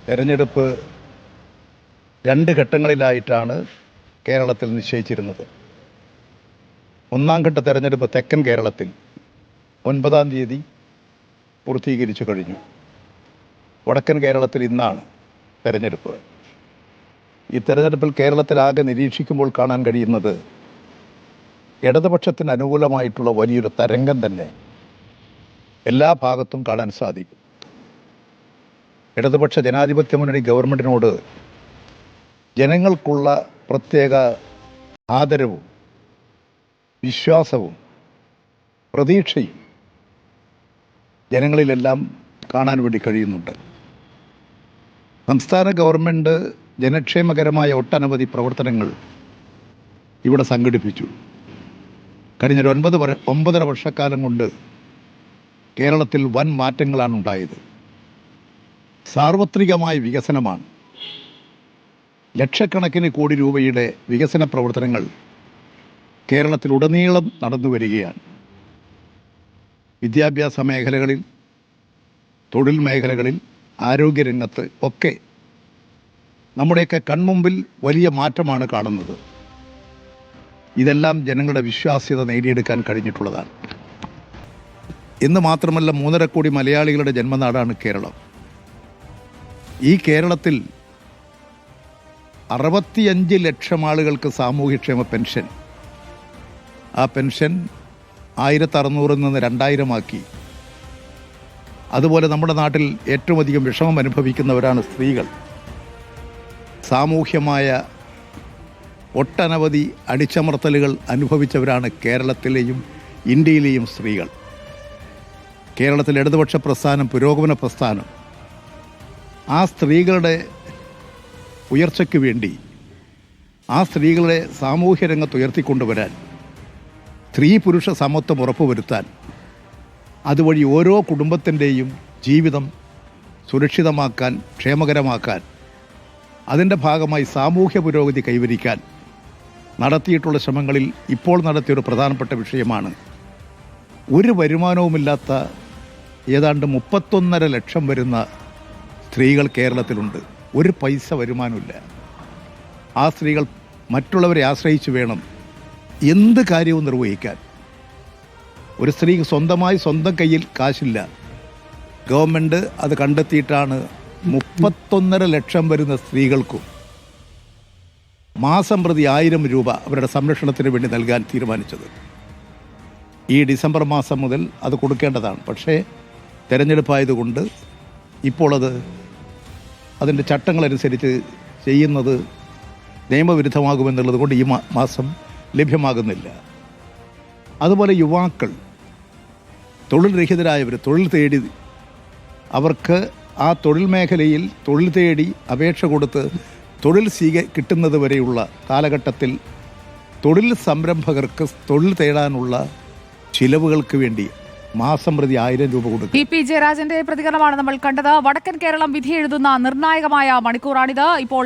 തെരഞ്ഞെടുപ്പ് രണ്ട് ഘട്ടങ്ങളിലായിട്ടാണ് കേരളത്തിൽ നിശ്ചയിച്ചിരുന്നത്. ഒന്നാം ഘട്ട തെരഞ്ഞെടുപ്പ് തെക്കൻ കേരളത്തിൽ 9-ാം തീയതി പൂർത്തീകരിച്ചു കഴിഞ്ഞു. വടക്കൻ കേരളത്തിൽ ഇന്നാണ് തെരഞ്ഞെടുപ്പ്. ഈ തെരഞ്ഞെടുപ്പിൽ കേരളത്തിലാകെ നിരീക്ഷിക്കുമ്പോൾ കാണാൻ കഴിയുന്നത് ഇടതുപക്ഷത്തിന് അനുകൂലമായിട്ടുള്ള വലിയൊരു തരംഗം തന്നെ എല്ലാ ഭാഗത്തും കാണാൻ സാധിക്കും. ഇടതുപക്ഷ ജനാധിപത്യ മുന്നണി ഗവൺമെൻറ്റിനോട് ജനങ്ങൾക്കുള്ള പ്രത്യേക ആദരവും വിശ്വാസവും പ്രതീക്ഷയും ജനങ്ങളിലെല്ലാം കാണാൻ വേണ്ടി കഴിയുന്നുണ്ട്. സംസ്ഥാന ഗവൺമെൻറ് ജനക്ഷേമകരമായ ഒട്ടനവധി പ്രവർത്തനങ്ങൾ ഇവിടെ സംഘടിപ്പിച്ചു. കഴിഞ്ഞ 9.5 വർഷക്കാലം കൊണ്ട് കേരളത്തിൽ വൻ മാറ്റങ്ങളാണ് ഉണ്ടായത്. സാർവത്രികമായ വികസനമാണ്. ലക്ഷക്കണക്കിന് കോടി രൂപയുടെ വികസന പ്രവർത്തനങ്ങൾ കേരളത്തിലുടനീളം നടന്നു വരികയാണ്. വിദ്യാഭ്യാസ മേഖലകളിൽ, തൊഴിൽ മേഖലകളിൽ, ആരോഗ്യരംഗത്ത് ഒക്കെ നമ്മുടെയൊക്കെ കൺമുമ്പിൽ വലിയ മാറ്റമാണ് കാണുന്നത്. ഇതെല്ലാം ജനങ്ങളുടെ വിശ്വാസ്യത നേടിയെടുക്കാൻ കഴിഞ്ഞിട്ടുള്ളതാണ്. എന്ന് മാത്രമല്ല, 3.5 കോടി മലയാളികളുടെ ജന്മനാടാണ് കേരളം. ഈ കേരളത്തിൽ 65 ലക്ഷം ആളുകൾക്ക് സാമൂഹ്യക്ഷേമ പെൻഷൻ, ആ പെൻഷൻ 1600 നിന്ന് 2000 ആക്കി. അതുപോലെ നമ്മുടെ നാട്ടിൽ ഏറ്റവും അധികം വിഷമം അനുഭവിക്കുന്നവരാണ് സ്ത്രീകൾ. സാമൂഹ്യമായ ഒട്ടനവധി അടിച്ചമർത്തലുകൾ അനുഭവിച്ചവരാണ് കേരളത്തിലെയും ഇന്ത്യയിലെയും സ്ത്രീകൾ. കേരളത്തിലെ ഇടതുപക്ഷ പ്രസ്ഥാനം, പുരോഗമന പ്രസ്ഥാനം, ആ സ്ത്രീകളുടെ ഉയർച്ചയ്ക്ക് വേണ്ടി, ആ സ്ത്രീകളെ സാമൂഹ്യ രംഗത്ത് ഉയർത്തിക്കൊണ്ടുവരാൻ, സ്ത്രീ പുരുഷ സമത്വം ഉറപ്പുവരുത്താൻ, അതുവഴി ഓരോ കുടുംബത്തിൻ്റെയും ജീവിതം സുരക്ഷിതമാക്കാൻ, ക്ഷേമകരമാക്കാൻ, അതിൻ്റെ ഭാഗമായി സാമൂഹ്യ പുരോഗതി കൈവരിക്കാൻ നടത്തിയിട്ടുള്ള ശ്രമങ്ങളിൽ ഇപ്പോൾ നടത്തിയൊരു പ്രധാനപ്പെട്ട വിഷയമാണ് ഒരു വരുമാനവുമില്ലാത്ത ഏതാണ്ട് 31.5 ലക്ഷം വരുന്ന സ്ത്രീകൾ കേരളത്തിലുണ്ട്. ഒരു പൈസ വരുമാനമില്ല. ആ സ്ത്രീകൾ മറ്റുള്ളവരെ ആശ്രയിച്ച് വേണം എന്ത് കാര്യവും നിർവഹിക്കാൻ. ഒരു സ്ത്രീക്ക് സ്വന്തം കയ്യിൽ കാശില്ല. ഗവൺമെൻറ് അത് കണ്ടെത്തിയിട്ടാണ് 31.5 ലക്ഷം വരുന്ന സ്ത്രീകൾക്കും മാസം പ്രതി 1000 രൂപ അവരുടെ സംരക്ഷണത്തിന് വേണ്ടി നൽകാൻ തീരുമാനിച്ചത്. ഈ ഡിസംബർ മാസം മുതൽ അത് കൊടുക്കേണ്ടതാണ്. പക്ഷേ തെരഞ്ഞെടുപ്പായതുകൊണ്ട് ഇപ്പോൾ അതിൻ്റെ ചട്ടങ്ങളനുസരിച്ച് ചെയ്യുന്നത് നിയമവിരുദ്ധമാകുമെന്നുള്ളത് കൊണ്ട് ഈ മാസം ലഭ്യമാകുന്നില്ല. അതുപോലെ യുവാക്കൾ, തൊഴിൽ രഹിതരായവർ, തൊഴിൽ തേടി, അവർക്ക് ആ തൊഴിൽ മേഖലയിൽ തൊഴിൽ തേടി അപേക്ഷ കൊടുത്ത് തൊഴിൽ കിട്ടുന്നത് വരെയുള്ള കാലഘട്ടത്തിൽ തൊഴിൽ സംരംഭകർക്ക് തൊഴിൽ തേടാനുള്ള ചിലവുകൾക്ക് വേണ്ടി മാസം പ്രതി 1000 രൂപ കൊടുക്കും. പി ജയരാജന്റെ പ്രതികരണമാണ് നമ്മൾ കണ്ടത്. വടക്കൻ കേരളം വിധി എഴുതുന്ന നിർണായകമായ മണിക്കൂറാണിത്. ഇപ്പോൾ